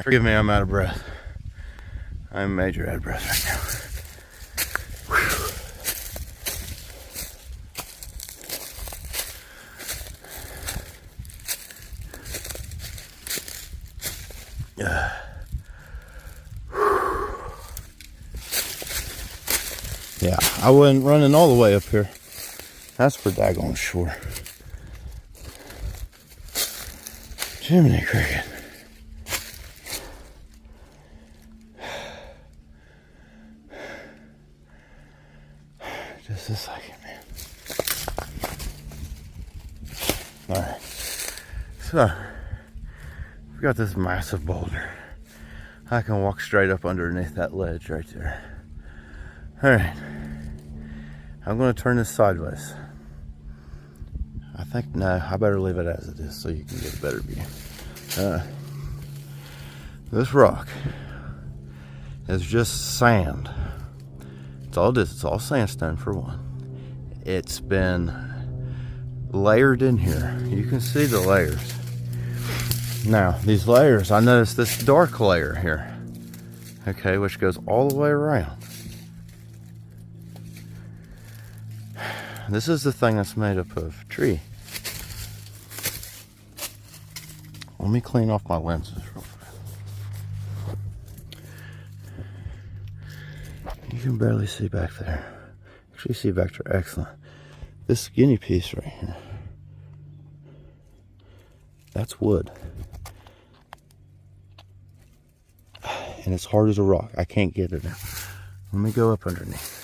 Forgive me, I'm out of breath. I'm major out of breath right now. Yeah, I wasn't running all the way up here. That's for daggone sure. Jiminy Cricket. Just a second, man. Alright. So, we've got this massive boulder. I can walk straight up underneath that ledge right there. Alright. I'm going to turn this sideways. I think, no, I better leave it as it is so you can get a better view. This rock is just sand. That's all it is. It's all sandstone for one. It's been layered in here. You can see the layers. Now, these layers, I noticed this dark layer here. Okay, which goes all the way around. This is the thing that's made up of tree. Let me clean off my lenses real fast. You can barely see back there. Actually, see back there, excellent. This skinny piece right here, that's wood. And it's hard as a rock. I can't get it out. Let me go up underneath.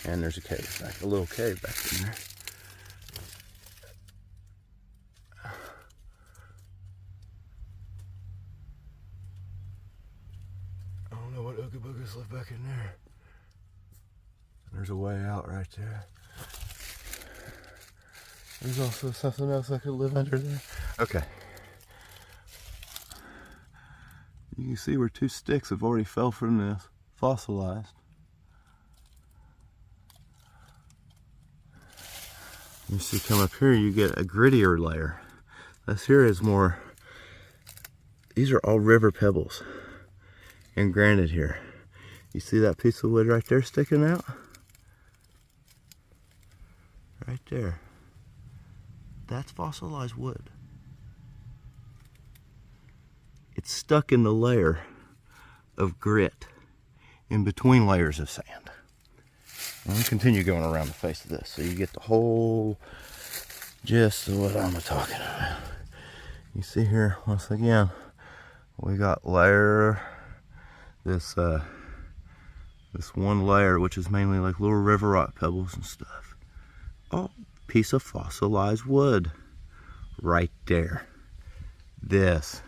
And there's a cave back, a little cave back in there. I don't know what Ooga Boogas live back in there. There's a way out right there. There's also something else that could live under there. Okay. You can see where two sticks have already fell from this, fossilized. You see, come up here, you get a grittier layer. This here is more, these are all river pebbles and granite here. You see that piece of wood right there sticking out? Right there. That's fossilized wood. It's stuck in the layer of grit in between layers of sand. I'm going to continue going around the face of this so you get the whole gist of what I'm talking about. You see here, once again, we got layer, this one layer, which is mainly like little river rock pebbles and stuff. Oh, piece of fossilized wood right there. This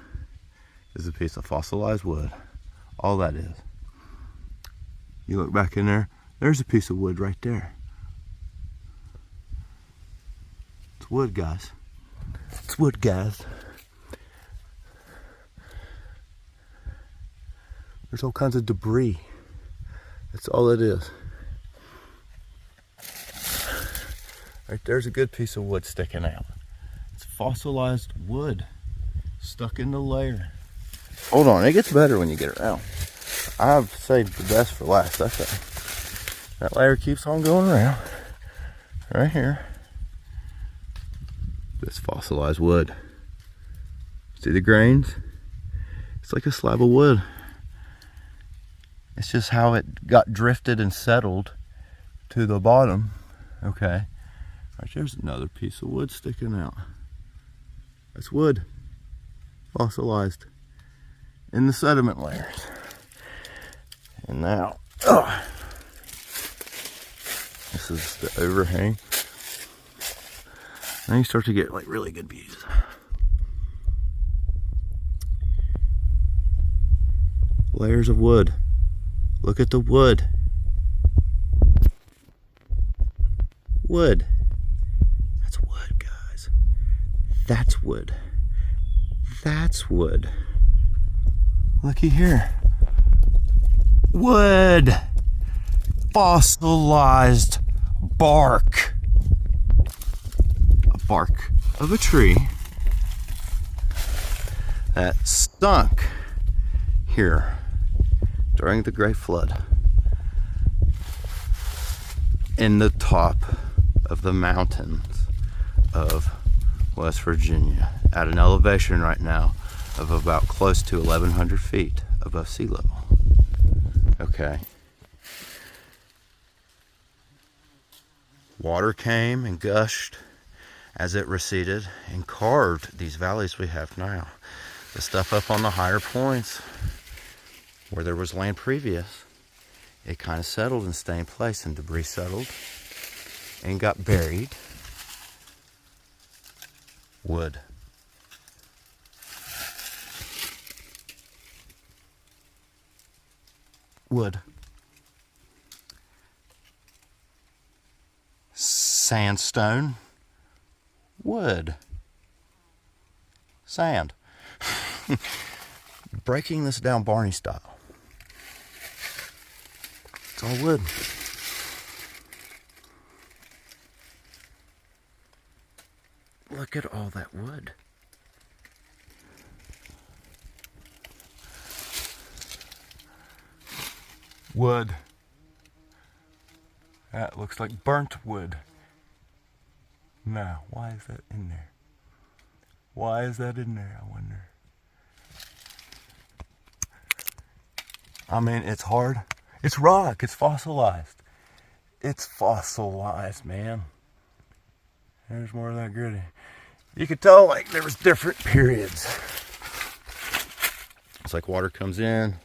is a piece of fossilized wood. All that is. You look back in there, there's a piece of wood right there. It's wood, guys. It's wood, guys. There's all kinds of debris. That's all it is. Right there's a good piece of wood sticking out. It's fossilized wood stuck in the layer. Hold on, it gets better when you get around. I've saved the best for last. That's it. That layer keeps on going around. Right here. This fossilized wood. See the grains? It's like a slab of wood. It's just how it got drifted and settled to the bottom. Okay. Right there's another piece of wood sticking out. That's wood. Fossilized. In the sediment layers. And now, this is the overhang. Now you start to get like really good views. Layers of wood. Look at the wood. Wood. That's wood, guys. That's wood. That's wood. Looky here. Wood. Fossilized bark. A bark of a tree that sunk here during the Great Flood in the top of the mountains of West Virginia at an elevation right now of about close to 1,100 feet above sea level. Okay. Water came and gushed as it receded and carved these valleys we have now. The stuff up on the higher points where there was land previous, it kind of settled and stayed in place, and debris settled and got buried. Wood. Wood. Sandstone. Wood. Sand. Breaking this down Barney style. It's all wood. Look at all that wood. Wood. That looks like burnt wood. Now, why is that in there? Why is that in there, I wonder? I mean, it's hard. It's rock. It's fossilized. It's fossilized, man. There's more of that gritty. You could tell, like, there was different periods. It's like water comes in,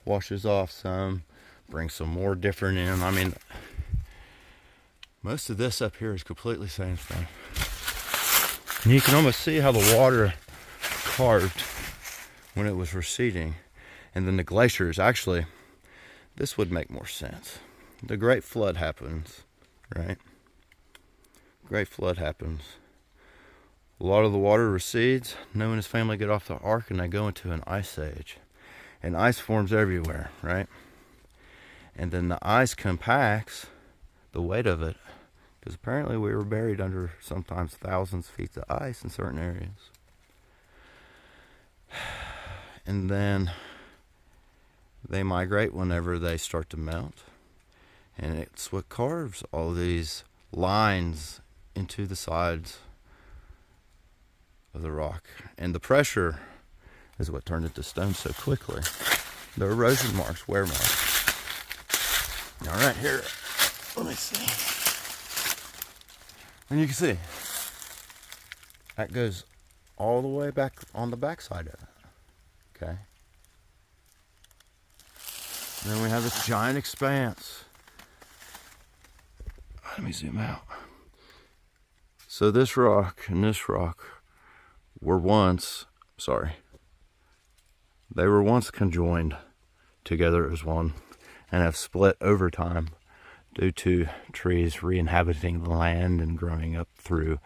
washes off some, brings some more different in. I mean, most of this up here is completely sandstone. And you can almost see how the water carved when it was receding. And then the glaciers, actually, this would make more sense. The Great Flood happens, right? Great Flood happens. A lot of the water recedes. Noah and his family get off the ark and they go into an ice age. And ice forms everywhere, right? And then the ice compacts the weight of it, because apparently we were buried under sometimes thousands of feet of ice in certain areas. And then they migrate whenever they start to melt. And it's what carves all these lines into the sides of the rock. And the pressure is what turned it to stone so quickly. The erosion marks, wear marks. Now right here, let me see. And you can see, that goes all the way back on the backside of it. Okay. And then we have this giant expanse. Let me zoom out. So this rock and this rock were once, they were once conjoined together as one and have split over time due to trees re-inhabiting the land and growing up through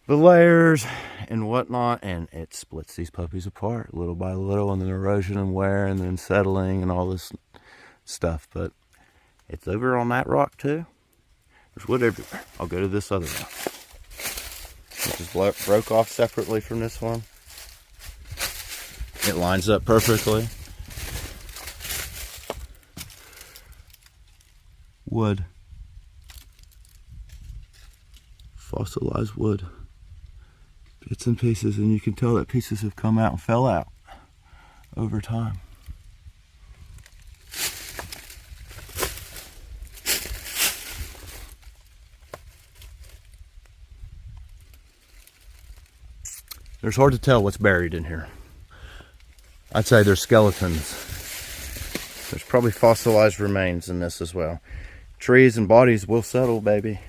the layers and whatnot, and it splits these puppies apart little by little, and then erosion and wear and then settling and all this stuff. But it's over on that rock too. There's wood everywhere. I'll go to this other one, which is broke off separately from this one. It lines up perfectly. Wood. Fossilized wood. Bits and pieces, and you can tell that pieces have come out and fell out over time. It's hard to tell what's buried in here. I'd say there's skeletons. There's probably fossilized remains in this as well. Trees and bodies will settle, baby.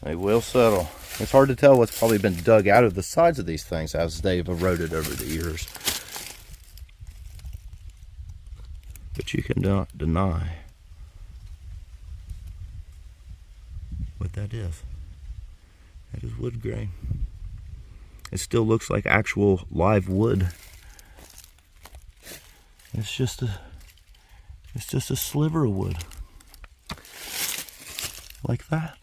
They will settle. It's hard to tell what's probably been dug out of the sides of these things as they've eroded over the years. But you cannot deny what that is. That is wood grain. It still looks like actual live wood. It's just a sliver of wood. Like that.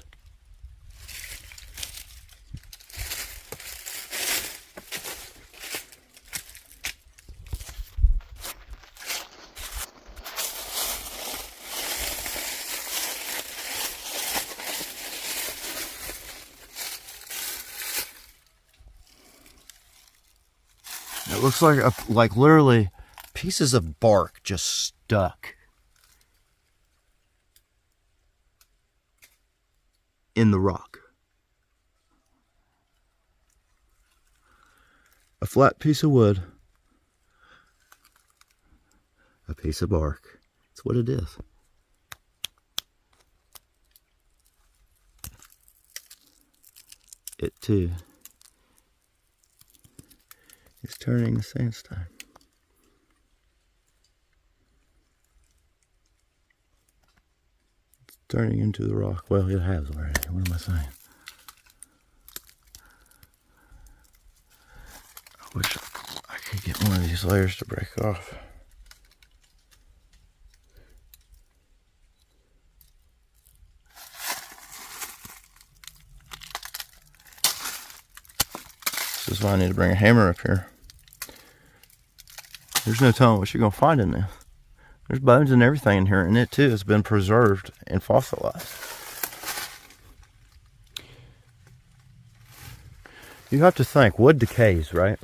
It looks like literally pieces of bark just stuck in the rock. A flat piece of wood, a piece of bark. That's what it is. It too is turning to sandstone. It's turning into the rock. Well, it has already. What am I saying? I wish I could get one of these layers to break off. This is why I need to bring a hammer up here. There's no telling what you're going to find in there. There's bones and everything in here, and it too has been preserved and fossilized. You have to think, wood decays, right?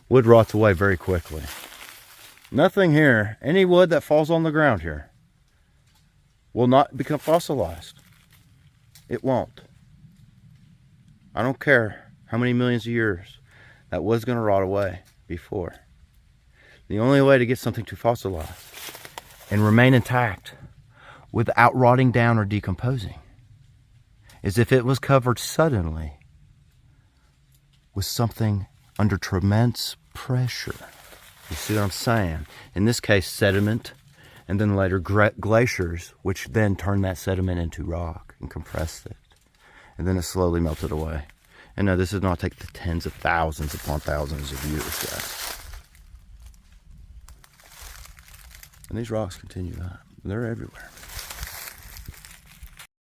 Wood rots away very quickly. Nothing here, any wood that falls on the ground here, will not become fossilized. It won't. I don't care how many millions of years that wood's going to rot away before. The only way to get something to fossilize and remain intact without rotting down or decomposing is if it was covered suddenly with something under tremendous pressure. You see what I'm saying? In this case, sediment, and then later glaciers, which then turned that sediment into rock and compressed it. And then it slowly melted away. And no, this did not take the tens of thousands upon thousands of years, guys. And these rocks continue on. They're everywhere.